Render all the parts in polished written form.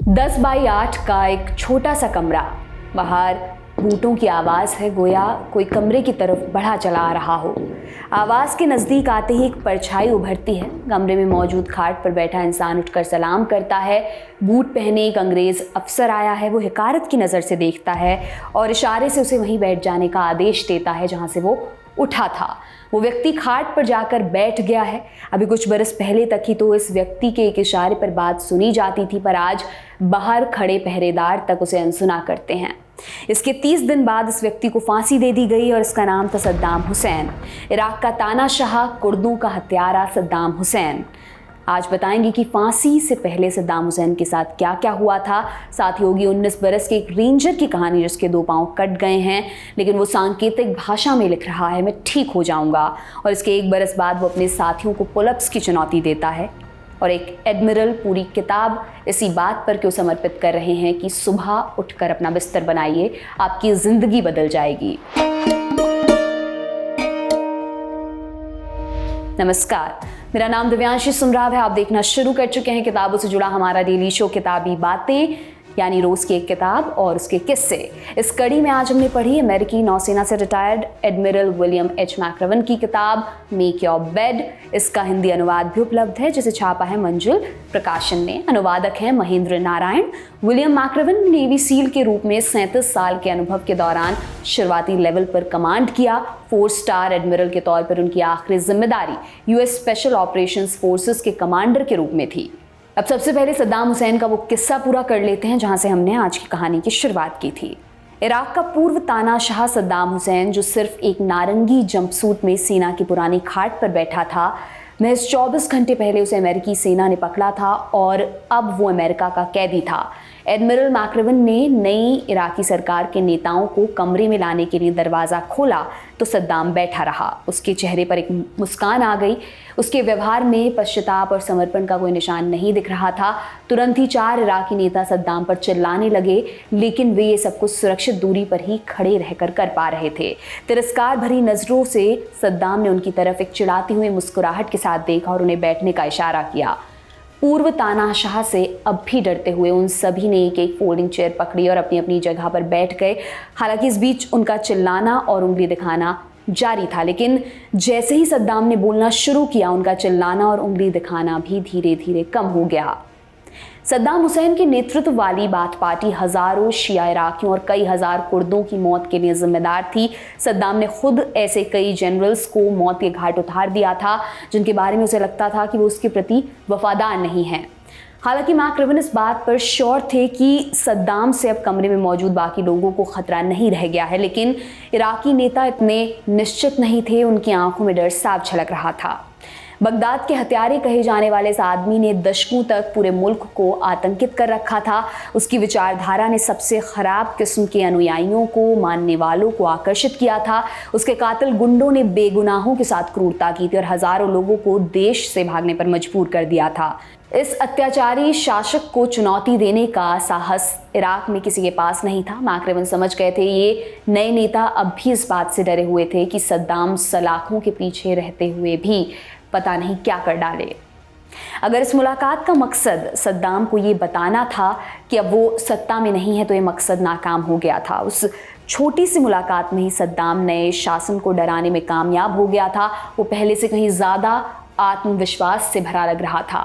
10 by 8 का एक छोटा सा कमरा, बाहर बूटों की आवाज़ है, गोया कोई कमरे की तरफ बढ़ा चला आ रहा हो। आवाज़ के नज़दीक आते ही एक परछाई उभरती है। कमरे में मौजूद खाट पर बैठा इंसान उठकर सलाम करता है। बूट पहने एक अंग्रेज़ अफसर आया है। वो हिकारत की नज़र से देखता है और इशारे से उसे वहीं बैठ जाने का आदेश देता है जहाँ से वो उठा था। वो व्यक्ति खाट पर जाकर बैठ गया है। अभी कुछ बरस पहले तक ही तो इस व्यक्ति के एक इशारे पर बात सुनी जाती थी, पर आज बाहर खड़े पहरेदार तक उसे अनसुना करते हैं। इसके 30 दिन बाद इस व्यक्ति को फांसी दे दी गई और इसका नाम था सद्दाम हुसैन। इराक का तानाशाह, कुर्दों का हत्यारा सद्दाम हुसैन। आज बताएंगे कि फांसी से पहले सद्दाम हुसैन के साथ क्या क्या हुआ था। साथ ही होगी 19 बरस के एक रेंजर की कहानी जिसके 2 पांव कट गए हैं, लेकिन वो सांकेतिक भाषा में लिख रहा है, मैं ठीक हो जाऊंगा। और इसके 1 बरस बाद वो अपने साथियों को पुलअप्स की चुनौती देता है। और एक एडमिरल पूरी किताब इसी बात पर क्यों समर्पित कर रहे हैं कि सुबह उठकर अपना बिस्तर बनाइए, आपकी जिंदगी बदल जाएगी। नमस्कार, मेरा नाम दिव्यांशी सुमराव है। आप देखना शुरू कर चुके हैं किताबों से जुड़ा हमारा डेली शो किताबी बातें, यानी रोज की एक किताब और उसके किस्से। इस कड़ी में आज हमने पढ़ी अमेरिकी नौसेना से रिटायर्ड एडमिरल विलियम एच मैक्रवन की किताब मेक योर बेड। इसका हिंदी अनुवाद भी उपलब्ध है जिसे छापा है मंजुल प्रकाशन ने। अनुवादक हैं महेंद्र नारायण। विलियम मैक्रवन ने नेवी सील के रूप में 37 साल के अनुभव के दौरान शुरुआती लेवल पर कमांड किया। 4 स्टार एडमिरल के तौर पर उनकी आखिरी जिम्मेदारी यूएस स्पेशल ऑपरेशंस फोर्सेस के कमांडर के रूप में थी। अब सबसे पहले सद्दाम हुसैन का वो किस्सा पूरा कर लेते हैं जहां से हमने आज की कहानी की शुरुआत की थी। इराक का पूर्व तानाशाह सद्दाम हुसैन, जो सिर्फ एक नारंगी जंपसूट में सेना की पुरानी खाट पर बैठा था, महज 24 घंटे पहले उसे अमेरिकी सेना ने पकड़ा था और अब वो अमेरिका का कैदी था। एडमिरल मैक्रवन ने नई इराकी सरकार के नेताओं को कमरे में लाने के लिए दरवाज़ा खोला तो सद्दाम बैठा रहा। उसके चेहरे पर एक मुस्कान आ गई। उसके व्यवहार में पश्चाताप और समर्पण का कोई निशान नहीं दिख रहा था। तुरंत ही 4 इराकी नेता सद्दाम पर चिल्लाने लगे, लेकिन वे ये सब कुछ सुरक्षित दूरी पर ही खड़े रहकर कर पा रहे थे। तिरस्कार भरी नज़रों से सद्दाम ने उनकी तरफ एक चिढ़ाती हुई मुस्कुराहट के साथ देखा और उन्हें बैठने का इशारा किया। पूर्व तानाशाह से अब भी डरते हुए उन सभी ने एक एक फोल्डिंग चेयर पकड़ी और अपनी अपनी जगह पर बैठ गए। हालांकि इस बीच उनका चिल्लाना और उंगली दिखाना जारी था, लेकिन जैसे ही सद्दाम ने बोलना शुरू किया, उनका चिल्लाना और उंगली दिखाना भी धीरे धीरे कम हो गया। सद्दाम हुसैन के नेतृत्व वाली बाथ पार्टी हजारों शिया इराकियों और कई हजार कुर्दों की मौत के लिए जिम्मेदार थी। सद्दाम ने खुद ऐसे कई जनरल्स को मौत के घाट उतार दिया था जिनके बारे में उसे लगता था कि वो उसके प्रति वफादार नहीं हैं। हालांकि मैक्रवन इस बात पर श्योर थे कि सद्दाम से अब कमरे में मौजूद बाकी लोगों को खतरा नहीं रह गया है, लेकिन इराकी नेता इतने निश्चित नहीं थे। उनकी आंखों में डर साफ झलक रहा था। बगदाद के हत्यारे कहे जाने वाले इस आदमी ने दशकों तक पूरे मुल्क को आतंकित कर रखा था। उसकी विचारधारा ने सबसे खराब किस्म के अनुयायियों को, मानने वालों को आकर्षित किया था। उसके कातिल गुंडों ने बेगुनाहों के साथ क्रूरता की थी और हजारों लोगों को देश से भागने पर मजबूर कर दिया था। इस अत्याचारी शासक को चुनौती देने का साहस इराक में किसी के पास नहीं था। मैक्रवन समझ गए थे ये नए नेता अब भी इस बात से डरे हुए थे कि सद्दाम सलाखों के पीछे रहते हुए भी पता नहीं क्या कर डाले। अगर इस मुलाकात का मकसद सद्दाम को ये बताना था कि अब वो सत्ता में नहीं है, तो ये मकसद नाकाम हो गया था। उस छोटी सी मुलाकात में ही सद्दाम नए शासन को डराने में कामयाब हो गया था। वो पहले से कहीं ज़्यादा आत्मविश्वास से भरा लग रहा था।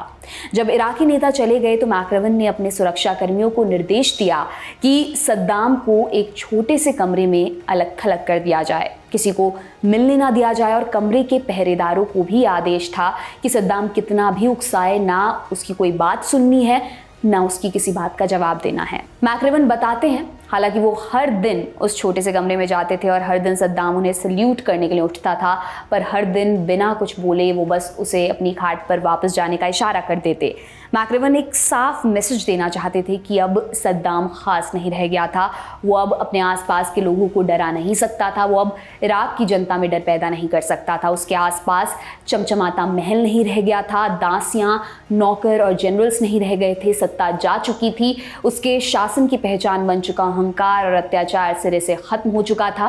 जब इराकी नेता चले गए तो मैक्रवन ने अपने सुरक्षा कर्मियों को निर्देश दिया कि सद्दाम को एक छोटे से कमरे में अलग थलग कर दिया जाए, किसी को मिलने ना दिया जाए। और कमरे के पहरेदारों को भी आदेश था कि सद्दाम कितना भी उकसाए, ना उसकी कोई बात सुननी है, ना उसकी किसी बात का जवाब देना है। मैक्रवन बताते हैं हालांकि वो हर दिन उस छोटे से कमरे में जाते थे और हर दिन सद्दाम उन्हें सल्यूट करने के लिए उठता था, पर हर दिन बिना कुछ बोले वो बस उसे अपनी खाट पर वापस जाने का इशारा कर देते। मैक्रवन एक साफ मैसेज देना चाहते थे कि अब सद्दाम खास नहीं रह गया था। वो अब अपने आसपास के लोगों को डरा नहीं सकता था। वो अब इराक की जनता में डर पैदा नहीं कर सकता था। उसके आसपास चमचमाता महल नहीं रह गया था। दासियां, नौकर और जनरल्स नहीं रह गए थे। सत्ता जा चुकी थी। उसके शासन की पहचान बन चुका अहंकार और अत्याचार सिरे से खत्म हो चुका था।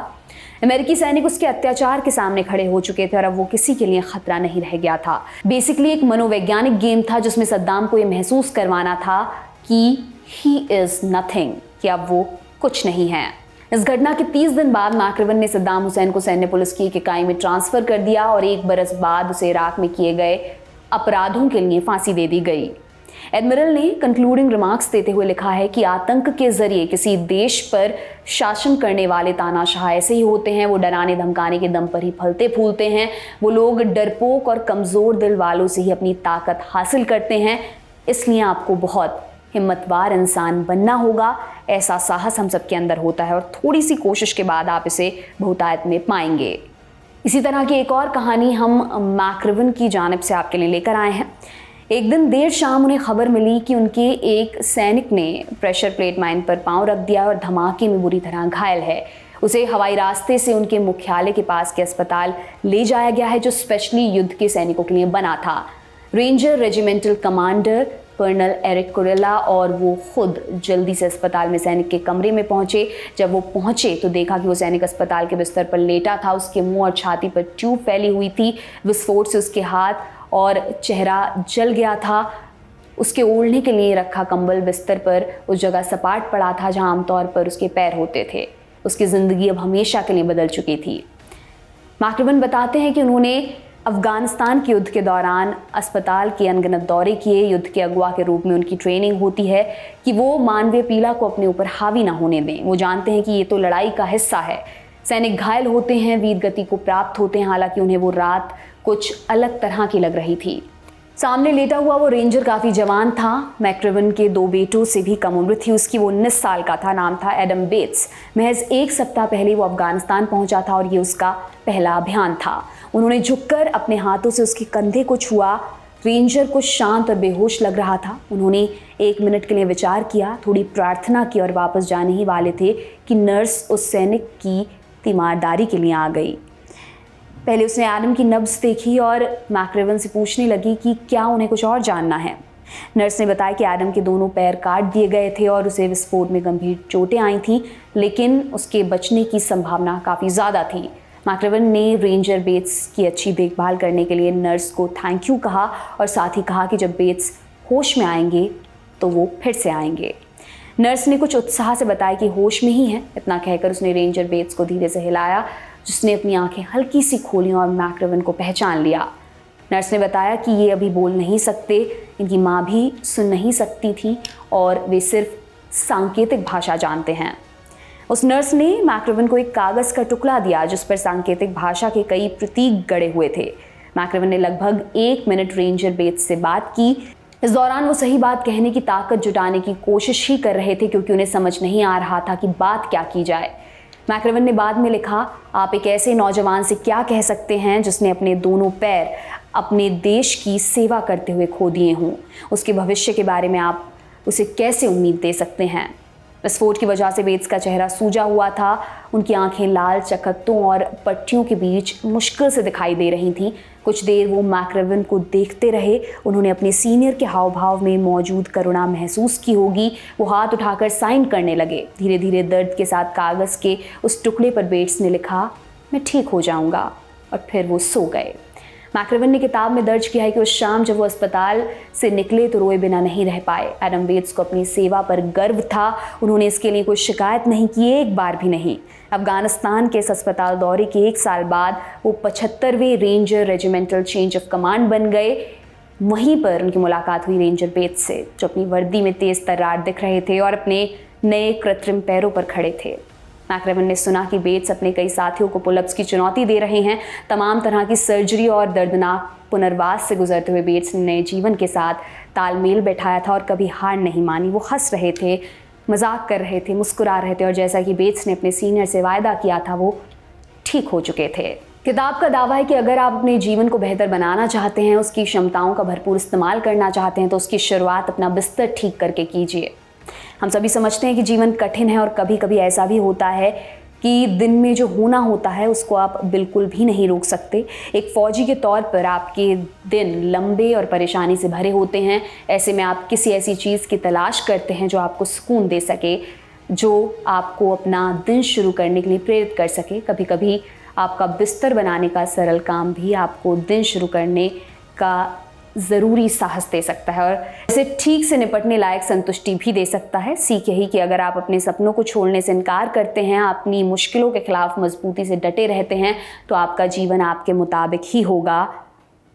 अमेरिकी सैनिक उसके अत्याचार के सामने खड़े हो चुके थे और अब वो किसी के लिए खतरा नहीं रह गया था। बेसिकली एक मनोवैज्ञानिक गेम था जिसमें सद्दाम को ये महसूस करवाना था कि ही इज़ नथिंग, कि अब वो कुछ नहीं है। इस घटना के 30 दिन बाद मैक्रवन ने सद्दाम हुसैन को सैन्य पुलिस की एक इकाई में ट्रांसफ़र कर दिया और 1 बरस बाद उसे इराक में किए गए अपराधों के लिए फांसी दे दी गई। एडमिरल ने कंक्लूडिंग रिमार्क्स देते हुए लिखा है कि आतंक के जरिए किसी देश पर शासन करने वाले तानाशाह ऐसे ही होते हैं। वो डराने धमकाने के दम पर ही फलते फूलते हैं। वो लोग डरपोक और कमज़ोर दिल वालों से ही अपनी ताकत हासिल करते हैं। इसलिए आपको बहुत हिम्मतवार इंसान बनना होगा। ऐसा साहस हम सबके अंदर होता है और थोड़ी सी कोशिश के बाद आप इसे बहुतायत में पाएंगे। इसी तरह की एक और कहानी हम मैक्रवन की जानिब से आपके लिए लेकर आए हैं। एक दिन देर शाम उन्हें खबर मिली कि उनके एक सैनिक ने प्रेशर प्लेट माइन पर पांव रख दिया और धमाके में बुरी तरह घायल है। उसे हवाई रास्ते से उनके मुख्यालय के पास के अस्पताल ले जाया गया है, जो स्पेशली युद्ध के सैनिकों के लिए बना था। Ranger regimental commander colonel Erik Kurilla और वो खुद जल्दी से अस्पताल में सैनिक के कमरे में पहुंचे। जब वो पहुंचे तो देखा कि वो सैनिक अस्पताल के बिस्तर पर लेटा था। उसके मुंह और छाती पर ट्यूब फैली हुई थी। विस्फोट से उसके हाथ और चेहरा जल गया था। उसके ओढ़ने के लिए रखा कंबल बिस्तर पर उस जगह सपाट पड़ा था जहां आमतौर पर उसके पैर होते थे। उसकी ज़िंदगी अब हमेशा के लिए बदल चुकी थी। मैक्रवन बताते हैं कि उन्होंने अफ़गानिस्तान के युद्ध के दौरान अस्पताल के अनगिनत दौरे किए। युद्ध के अगवा के रूप में उनकी ट्रेनिंग होती है कि वो मानवीय पीड़ा को अपने ऊपर हावी ना होने दें। वो जानते हैं कि ये तो लड़ाई का हिस्सा है। सैनिक घायल होते हैं, वीर गति को प्राप्त होते हैं। हालांकि उन्हें वो रात कुछ अलग तरह की लग रही थी। सामने लेटा हुआ वो रेंजर काफ़ी जवान था। मैक्रवन के 2 बेटों से भी कम उम्र थी उसकी। वो 19 साल का था। नाम था एडम बेट्स। महज 1 सप्ताह पहले वो अफ़गानिस्तान पहुंचा था और ये उसका पहला अभियान था। उन्होंने झुककर अपने हाथों से उसके कंधे को छुआ। रेंजर कुछ शांत और बेहोश लग रहा था। उन्होंने 1 मिनट के लिए विचार किया, थोड़ी प्रार्थना की और वापस जाने ही वाले थे कि नर्स उस सैनिक की तीमारदारी के लिए आ गई। पहले उसने एडम की नब्ज़ देखी और मैक्रवन से पूछने लगी कि क्या उन्हें कुछ और जानना है। नर्स ने बताया कि एडम के दोनों पैर काट दिए गए थे और उसे विस्फोट में गंभीर चोटें आई थीं, लेकिन उसके बचने की संभावना काफ़ी ज़्यादा थी। मैक्रवन ने रेंजर बेट्स की अच्छी देखभाल करने के लिए नर्स को थैंक यू कहा और साथ ही कहा कि जब बेट्स होश में आएंगे तो वो फिर से आएंगे। नर्स ने कुछ उत्साह से बताया कि होश में ही है। इतना कहकर उसने रेंजर बेट्स को धीरे से हिलाया, जिसने अपनी आंखें हल्की सी खोली और मैक्रवन को पहचान लिया। नर्स ने बताया कि ये अभी बोल नहीं सकते, इनकी माँ भी सुन नहीं सकती थी और वे सिर्फ सांकेतिक भाषा जानते हैं। उस नर्स ने मैक्रवन को एक कागज़ का टुकड़ा दिया जिस पर सांकेतिक भाषा के कई प्रतीक गड़े हुए थे। मैक्रवन ने लगभग 1 मिनट रेंजर बेट्स से बात की। इस दौरान वो सही बात कहने की ताकत जुटाने की कोशिश ही कर रहे थे, क्योंकि उन्हें समझ नहीं आ रहा था कि बात क्या की जाए। मैक्रवन ने बाद में लिखा, आप एक ऐसे नौजवान से क्या कह सकते हैं जिसने अपने दोनों पैर अपने देश की सेवा करते हुए खो दिए हों। उसके भविष्य के बारे में आप उसे कैसे उम्मीद दे सकते हैं। विस्फोट की वजह से बेट्स का चेहरा सूजा हुआ था। उनकी आंखें लाल चकत्तों और पट्टियों के बीच मुश्किल से दिखाई दे रही थीं। कुछ देर वो मैक्रवन को देखते रहे। उन्होंने अपने सीनियर के हाव भाव में मौजूद करुणा महसूस की होगी। वो हाथ उठाकर साइन करने लगे। धीरे धीरे दर्द के साथ कागज़ के उस टुकड़े पर बेट्स ने लिखा, मैं ठीक हो जाऊंगा, और फिर वो सो गए। मैक्रवन ने किताब में दर्ज किया है कि उस शाम जब वो अस्पताल से निकले तो रोए बिना नहीं रह पाए। एडम बेट्स को अपनी सेवा पर गर्व था। उन्होंने इसके लिए कोई शिकायत नहीं की, एक बार भी नहीं। अफगानिस्तान के इस अस्पताल दौरे के 1 साल बाद वो 75वें ranger regimental change of command बन गए। वहीं पर उनकी मुलाकात हुई रेंजर बेट्स से, जो अपनी वर्दी में तेज तर्रार दिख रहे थे और अपने नए कृत्रिम पैरों पर खड़े थे। मैक्रवन ने सुना कि बेट्स अपने कई साथियों को पुलअप्स की चुनौती दे रहे हैं। तमाम तरह की सर्जरी और दर्दनाक पुनर्वास से गुजरते हुए बेट्स ने नए जीवन के साथ तालमेल बैठाया था और कभी हार नहीं मानी। वो हंस रहे थे, मजाक कर रहे थे, मुस्कुरा रहे थे और जैसा कि बेट्स ने अपने सीनियर से वायदा किया था, वो ठीक हो चुके थे। किताब का दावा है कि अगर आप अपने जीवन को बेहतर बनाना चाहते हैं, उसकी क्षमताओं का भरपूर इस्तेमाल करना चाहते हैं, तो उसकी शुरुआत अपना बिस्तर ठीक करके कीजिए। हम सभी समझते हैं कि जीवन कठिन है और कभी कभी ऐसा भी होता है कि दिन में जो होना होता है उसको आप बिल्कुल भी नहीं रोक सकते। एक फ़ौजी के तौर पर आपके दिन लंबे और परेशानी से भरे होते हैं। ऐसे में आप किसी ऐसी चीज़ की तलाश करते हैं जो आपको सुकून दे सके, जो आपको अपना दिन शुरू करने के लिए प्रेरित कर सके। कभी कभी आपका बिस्तर बनाने का सरल काम भी आपको दिन शुरू करने का ज़रूरी साहस दे सकता है और इसे ठीक से निपटने लायक संतुष्टि भी दे सकता है। सीख यही कि अगर आप अपने सपनों को छोड़ने से इनकार करते हैं, अपनी मुश्किलों के खिलाफ मजबूती से डटे रहते हैं, तो आपका जीवन आपके मुताबिक ही होगा।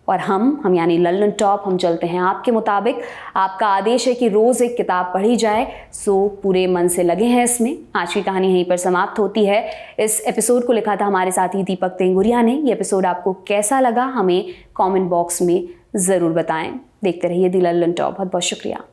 और हम यानी लल्लन टॉप, हम चलते हैं आपके मुताबिक। आपका आदेश है कि रोज़ एक किताब पढ़ी जाए, सो पूरे मन से लगे हैं इसमें। आज की कहानी यहीं पर समाप्त होती है। इस एपिसोड को लिखा था हमारे साथी दीपक तेंगुरिया ने। ये एपिसोड आपको कैसा लगा हमें कमेंट बॉक्स में ज़रूर बताएं। देखते रहिए दी लल्लन टॉप। बहुत बहुत शुक्रिया।